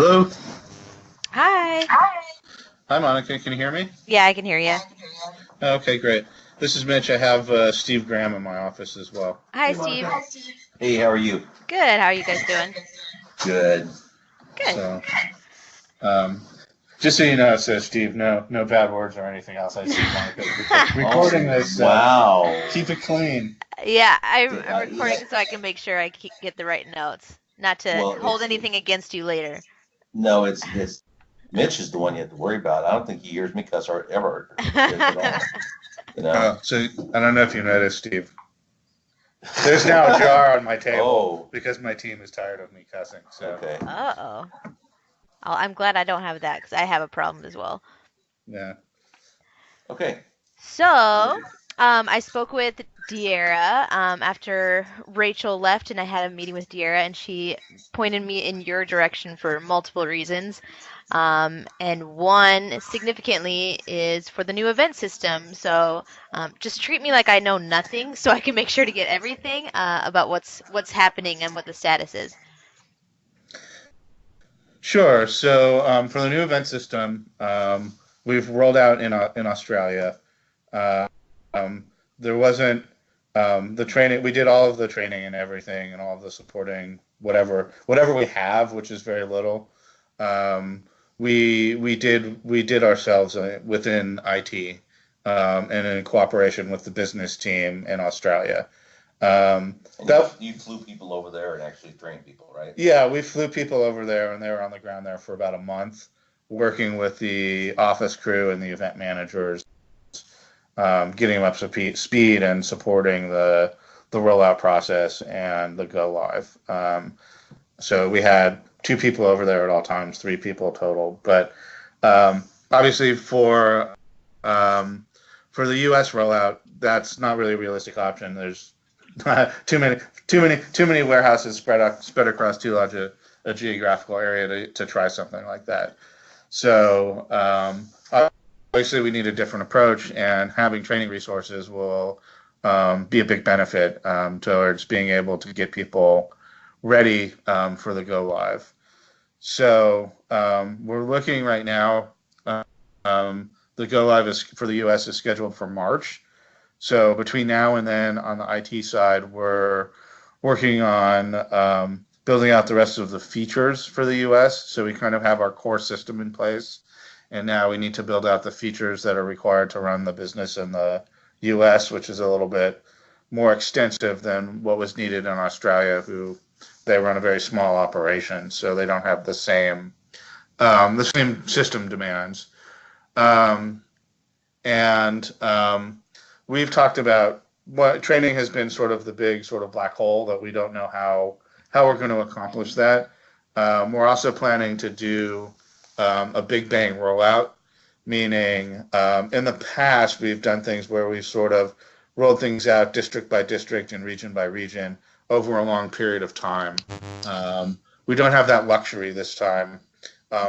Hello. Hi. Hi, Monica. Can you hear me? Yeah, I can hear you. Okay, great. This is Mitch. I have Steve Graham in my office as well. Hi, Steve. Hey, how are you? Good. How are you guys doing? Good. Good. So, um, just so you know, it says Steve. No bad words or anything else. I see Monica recording Oh, this. wow. Keep it clean. Yeah, I'm Yeah. recording so I can make sure I get the right notes, not to Well, hold anything against you later. no, it's Mitch is the one you have to worry about. I don't think he hears me cuss or ever at all. You know. So I don't know if you noticed, Steve. There's now a jar on my table Oh, because my team is tired of me cussing. So okay. Uh-oh. I'm glad I don't have that because I have a problem as well. yeah. Okay. So, I spoke with De'Ara after Rachel left, and I had a meeting with De'Ara, and she pointed me in your direction for multiple reasons. And one significantly is for the new event system. So, just treat me like I know nothing, so I can make sure to get everything about what's happening and what the status is. Sure. So for the new event system, we've rolled out in Australia. Uh, um, there wasn't the training. We did all of the training and everything, and all of the supporting whatever we have, which is very little. Um, we did ourselves within IT, and in cooperation with the business team in Australia. And That you flew people over there and actually trained people, right? Yeah, we flew people over there, and they were on the ground there for about a month, working with the office crew and the event managers, getting them up to speed and supporting the rollout process and the go live. So we had two people over there at all times, three people total. But obviously, um, for the U.S. rollout, that's not really a realistic option. There's too many too many warehouses spread across too large a geographical area to try something like that. So obviously we need a different approach, and having training resources will be a big benefit towards being able to get people ready for the go live. So we're looking right now. The go live is for the U.S. is scheduled for March. So between now and then, on the IT side, we're working on building out the rest of the features for the US. So we kind of have our core system in place, and now we need to build out the features that are required to run the business in the US, which is a little bit more extensive than what was needed in Australia, who they run a very small operation, so they don't have the same system demands. Um, and we've talked about what training has been sort of the big sort of black hole that we don't know how we're going to accomplish that. We're also planning to do a big bang rollout, meaning in the past we've done things where we've sort of rolled things out district by district and region by region over a long period of time. We don't have that luxury this time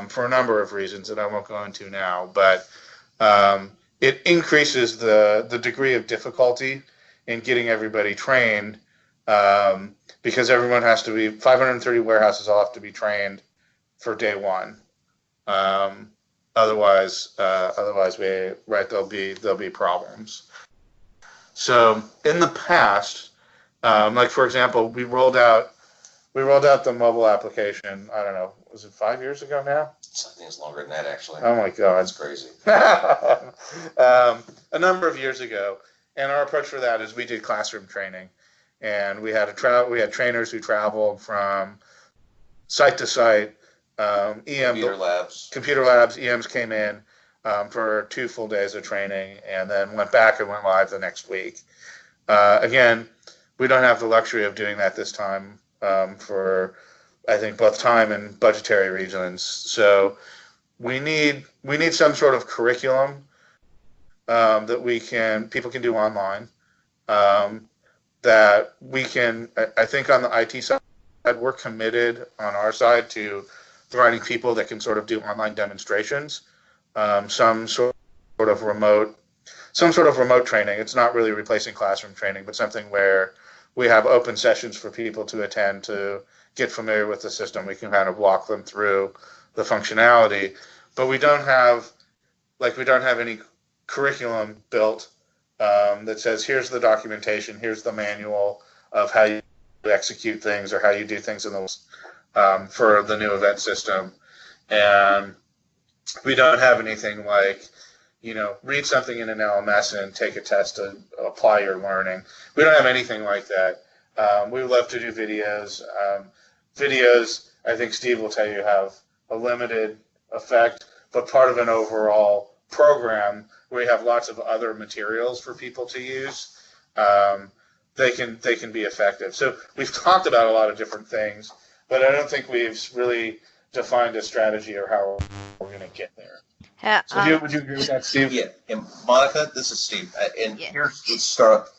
for a number of reasons that I won't go into now, but it increases the degree of difficulty in getting everybody trained, because everyone has to be 530 warehouses all have to be trained for day one. Um, otherwise we right there'll be problems. So in the past, like for example, we rolled out the mobile application. I don't know, was it 5 years ago now? I think it's longer than that, actually. Oh my God. That's crazy. A number of years ago, and our approach for that is we did classroom training, and we had trainers who traveled from site to site. Computer labs. Computer labs, EMs came in for 2 full days of training, and then went back and went live the next week. Again, we don't have the luxury of doing that this time for I think both time and budgetary reasons. So we need some sort of curriculum that people can do online, um, that we can. I think on the IT side, we're committed on our side to providing people that can sort of do online demonstrations, some of remote some sort of remote training. It's not really replacing classroom training, but something where we have open sessions for people to attend to get familiar with the system. We can kind of walk them through the functionality, but we don't have any curriculum built that says here's the documentation, here's the manual of how you execute things or how you do things in those for the new event system, and we don't have anything like, read something in an LMS and take a test to apply your learning. We don't have anything like that. We would love to do videos. Videos, I think Steve will tell you, have a limited effect, but part of an overall program where you have lots of other materials for people to use, they can be effective. So we've talked about a lot of different things, but I don't think we've really defined a strategy or how we're going to get there. So would you agree with that, Steve? Yeah. And Monica, this is Steve. Let's start.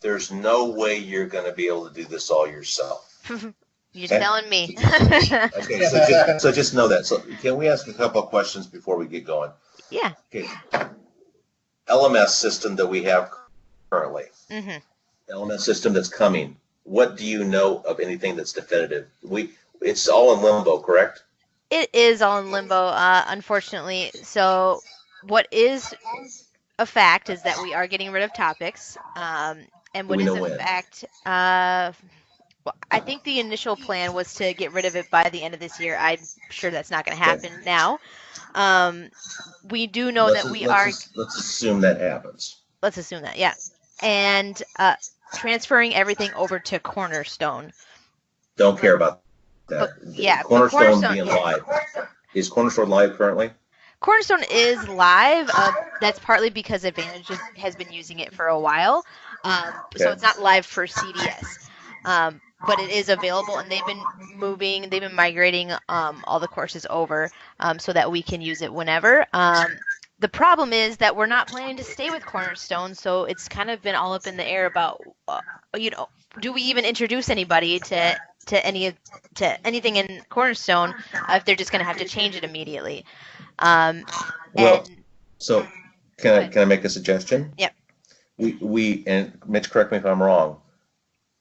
There's no way you're going to be able to do this all yourself. You're telling me. Okay, so just know that. So can we ask a couple of questions before we get going? Yeah. Okay. LMS system that we have currently. Mm-hmm. LMS system that's coming. What do you know of anything that's definitive? It's all in limbo, correct? It is all in limbo, unfortunately. So what is a fact is that we are getting rid of topics. And what is a fact, well, I think the initial plan was to get rid of it by the end of this year. I'm sure that's not going to happen now. We do know that let's assume that happens. Let's assume that, yeah. And transferring everything over to Cornerstone. Don't care about that. Yeah, Cornerstone being live. Is Cornerstone live currently? Cornerstone is live. That's partly because Advantage has been using it for a while. So it's not live for CDS. But it is available, and they've been migrating all the courses over so that we can use it whenever. The problem is that we're not planning to stay with Cornerstone, so it's kind of been all up in the air about, do we even introduce anybody to anything in Cornerstone if they're just going to have to change it immediately. So can I make a suggestion? Yep. We and Mitch, correct me if I'm wrong.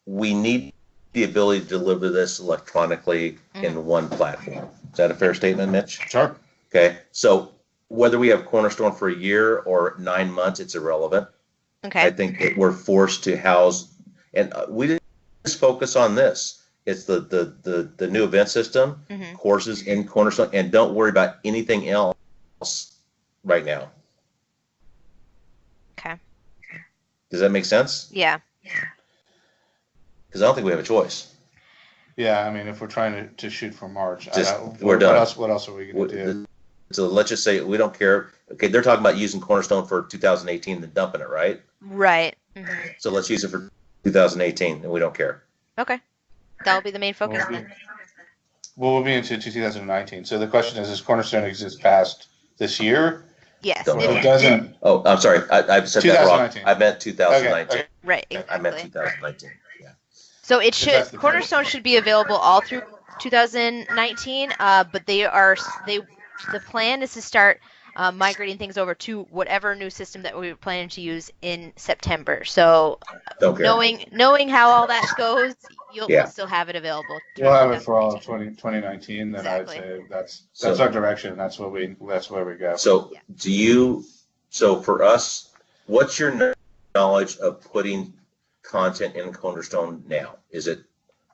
We need the ability to deliver this electronically in one platform. Is that a fair statement, Mitch? Sure. Okay. So whether we have Cornerstone for a year or 9 months, it's irrelevant. Okay. I think that we're forced to house, and we didn't just focus on this. It's the new event system, courses in Cornerstone, and don't worry about anything else right now. Okay. Does that make sense? Yeah. Because I don't think we have a choice. Yeah, I mean, if we're trying to shoot for March, we're done. What else are we going to do? So let's just say we don't care. Okay, they're talking about using Cornerstone for 2018 and dumping it, right? Right. Mm-hmm. So let's use it for 2018, and we don't care. Okay. That will be the main focus then. Well, we'll be into 2019. So the question is, does Cornerstone exist past this year? Yes. It doesn't. Oh, I'm sorry. I said that wrong. I meant 2019. Okay. Right. Exactly. I meant 2019. Yeah. So it should Cornerstone should be available all through 2019. But the plan is to start migrating things over to whatever new system that we were planning to use in September. So knowing how all that goes, you'll still have it available. We'll have it for all of 2019. Then exactly. I'd say that's our direction. That's where we go. So So for us, what's your knowledge of putting content in Cornerstone now? Is it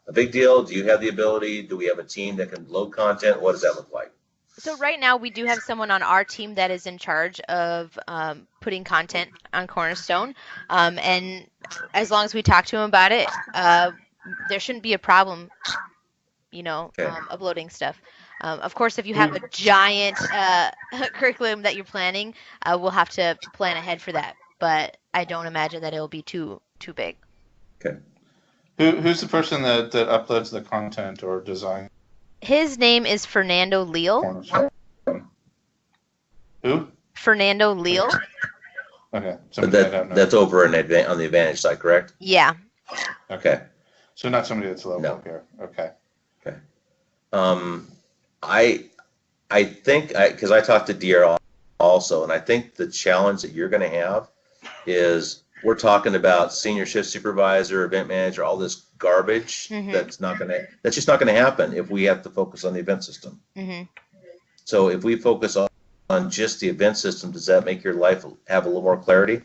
a big deal? Do you have the ability? Do we have a team that can load content? What does that look like? So right now we do have someone on our team that is in charge of putting content on Cornerstone, and as long as we talk to him about it, there shouldn't be a problem, uploading stuff. Of course, if you have a giant curriculum that you're planning, we'll have to plan ahead for that. But I don't imagine that it'll be too big. Okay. Who's the person that uploads the content or design? His name is Fernando Leal. Who? Fernando Leal. Okay. But that's over on the Advantage side, correct? Yeah. Okay. So not somebody that's local here. Okay. Okay. I think, because I talked to Dear also, and I think the challenge that you're going to have is we're talking about senior shift supervisor, event manager, all this garbage. Mhm. That's just not gonna happen if we have to focus on the event system. Mhm. So if we focus on just the event system, does that make your life have a little more clarity?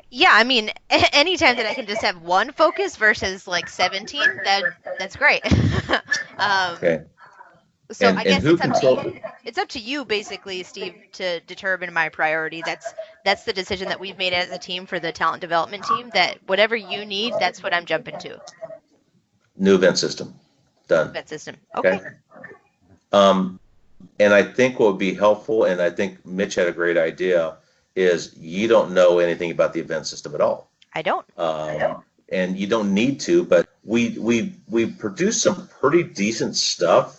Yeah, I mean, anytime that I can just have one focus versus like 17, that's great. Okay. So And I guess who it's up to control? you. It's up to you, basically, Steve, to determine my priority. That's the decision that we've made as a team for the talent development team. That whatever you need, that's what I'm jumping to. New event system. Done. That system. Okay. Okay. And I think what would be helpful, and I think Mitch had a great idea, is you don't know anything about the event system at all. I don't. And you don't need to, but we produce some pretty decent stuff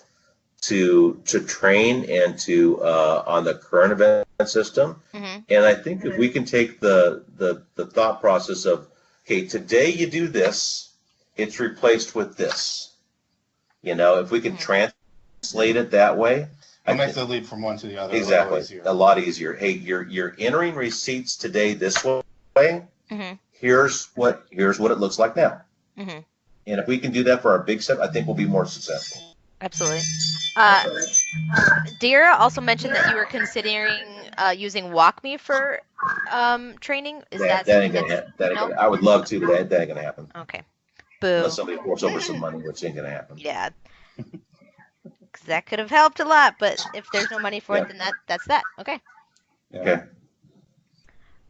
to train and to on the current event system. Mm-hmm. And I think if we can take the thought process of, okay, today you do this, it's replaced with this. You know, if we can translate it that way, It'll make the leap from one to the other exactly a lot easier. Hey, you're entering receipts today this way. Mm-hmm. Here's what it looks like now. Mm-hmm. And if we can do that for our big step, I think we'll be more successful. Absolutely. Dira also mentioned that you were considering using WalkMe for training. Is that ain't something gonna that's happen. I would love to, but that ain't gonna happen. okay? Boo. Unless somebody forks over some money, which ain't gonna happen. Yeah. 'Cause that could have helped a lot, but if there's no money for it, then that's that. Okay. Yeah. Okay.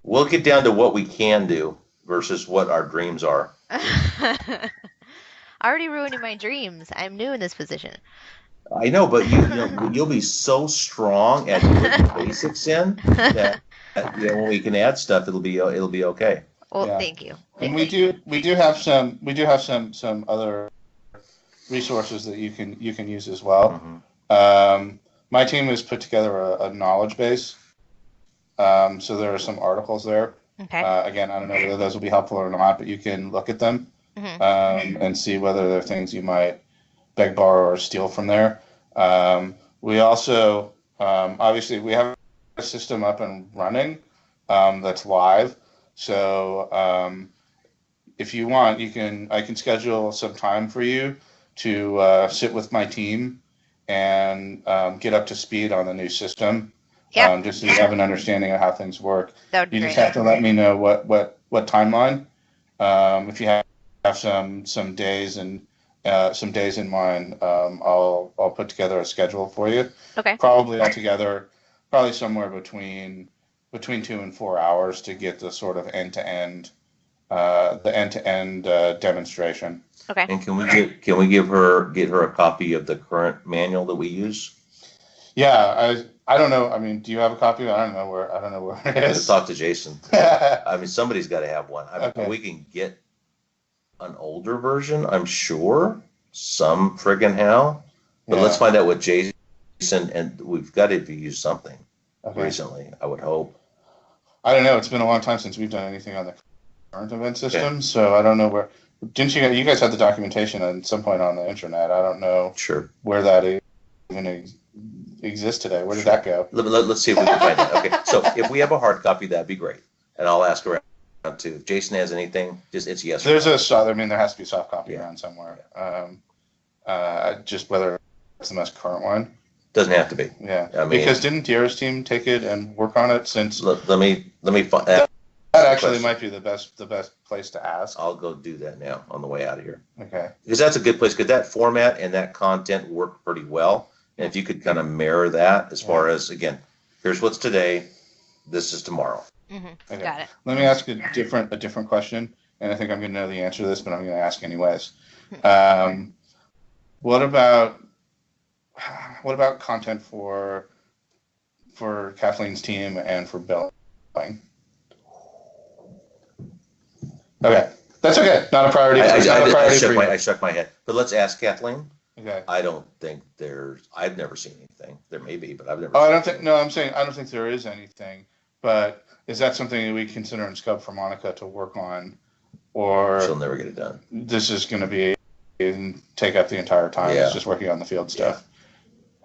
We'll get down to what we can do versus what our dreams are. Already ruining my dreams. I'm new in this position. I know, but you'll be so strong at putting basics in that when we can add stuff, it'll be okay. Well, Yeah. thank you. And we do have some other resources that you can use as well. Mm-hmm. My team has put together a knowledge base. So there are some articles there. Okay. Again, I don't know whether those will be helpful or not, but you can look at them and see whether there are things you might beg, borrow, or steal from there. We also, obviously, we have a system up and running that's live. So if you want, I can schedule some time for you to sit with my team and get up to speed on the new system. Yeah. Just so you have an understanding of how things work. That would be You great. just have to let me know what timeline. If you have some days and some days in mind, I'll put together a schedule for you. Okay. Probably altogether, somewhere between 2 and 4 hours to get the sort of end-to-end demonstration. Okay. And can we get her a copy of the current manual that we use? Yeah, I don't know. I mean, do you have a copy? I don't know where it Let's is. talk to Jason. I mean, somebody's got to have one. Okay. We can get an older version, I'm sure, some friggin' how. But let's find out what Jason, and we've got to use something recently, I would hope. I don't know. It's been a long time since we've done anything on the current event system, so I don't know where. Didn't you guys have the documentation at some point on the internet? I don't know Sure. where that even exists today. Where did that go? Let's see if we can find it. Okay, so if we have a hard copy, that'd be great. And I'll ask around too. If Jason has anything, it's yes. There's there has to be a soft copy around somewhere. Just whether it's the most current one. Doesn't have to be. Yeah. I mean, because didn't Dira's team take it and work on it since? Let me find that. That actually might be the best place to ask. I'll go do that now on the way out of here. Okay. Because that's a good place, because that format and that content work pretty well. And if you could kind of mirror that as far as, again, here's what's today, this is tomorrow. Mm-hmm. Okay. Got it. Let me ask a different question, and I think I'm going to know the answer to this, but I'm going to ask anyways. What about content for Kathleen's team and for billing? Okay, that's okay. Not a priority. I shook my head. But let's ask Kathleen. Okay. I don't think I've never seen anything. There may be, but I've never. Oh, I'm saying I don't think there is anything. But is that something that we consider in scope for Monica to work on, or she'll never get it done? This is going to be take up the entire time. Yeah. It's just working on the field stuff.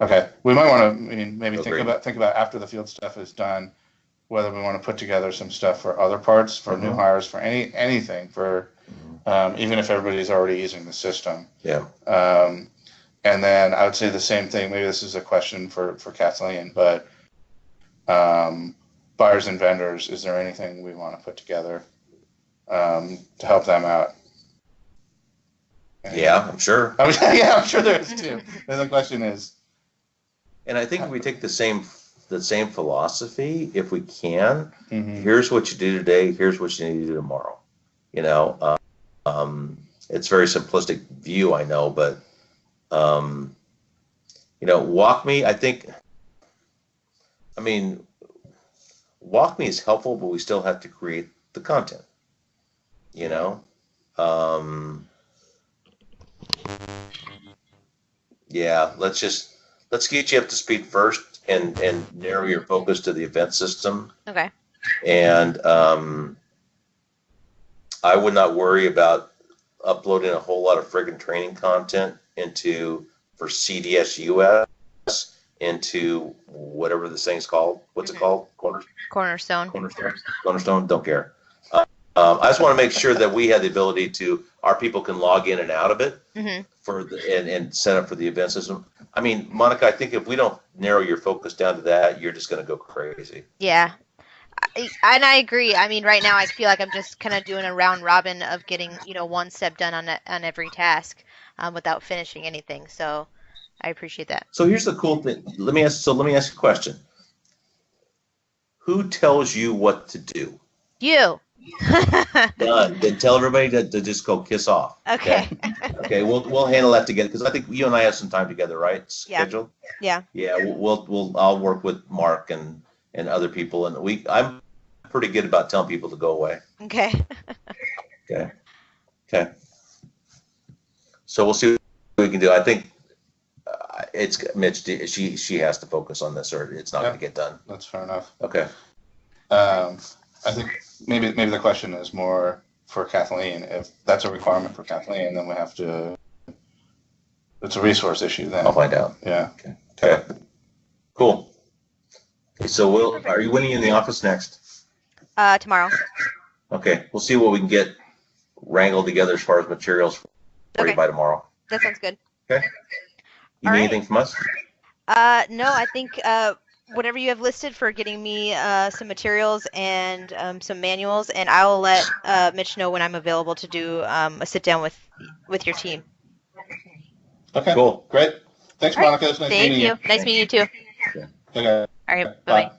Okay, we might want to maybe Agreed. think about after the field stuff is done. whether we want to put together some stuff for other parts, for new hires, for anything, for even if everybody's already using the system. Yeah. And then I would say the same thing. Maybe this is a question for Kathleen, but buyers and vendors, is there anything we want to put together to help them out? Yeah, I'm sure. Yeah, I'm sure there is too. And the question is, and I think if we take the same philosophy, if we can, mm-hmm. here's what you do today, here's what you need to do tomorrow. You know, it's a very simplistic view, I know, but you know, WalkMe, WalkMe is helpful, but we still have to create the content. You know, yeah, let's get you up to speed first and narrow your focus to the event system. Okay. And I would not worry about uploading a whole lot of friggin' training content for CDS US into whatever this thing's called. What's it called? Cornerstone. Cornerstone. Don't care. I just want to make sure that we have the ability our people can log in and out of it and set up for the event system. I mean, Monica, I think if we don't narrow your focus down to that, you're just going to go crazy. Yeah. And I agree. I mean, right now I feel like I'm just kind of doing a round robin of getting, one step done on every task without finishing anything. So I appreciate that. So here's the cool thing. Let me ask you a question. Who tells you what to do? You. Done. Then tell everybody to just go kiss off. Okay. Okay. We'll handle that together because I think you and I have some time together, right? Scheduled. Yeah. Yeah. I'll work with Mark and other people, and I'm pretty good about telling people to go away. Okay. Okay. So we'll see what we can do. I think it's Mitch. She has to focus on this, or it's not going to get done. That's fair enough. Okay. I think maybe the question is more for Kathleen. If that's a requirement for Kathleen, then we have to. It's a resource issue then. I'll find out. Yeah. Okay. Cool. Okay, so are you winning in the office next? Tomorrow. Okay, we'll see what we can get wrangled together as far as materials for you by tomorrow. That sounds good. Okay. You need anything from us? No, I think whatever you have listed for getting me some materials and some manuals, and I'll let Mitch know when I'm available to do a sit down with your team. Okay. Cool. Great. Thanks, Monica. It's nice meeting you. Nice meeting you too. Okay. All right. Bye.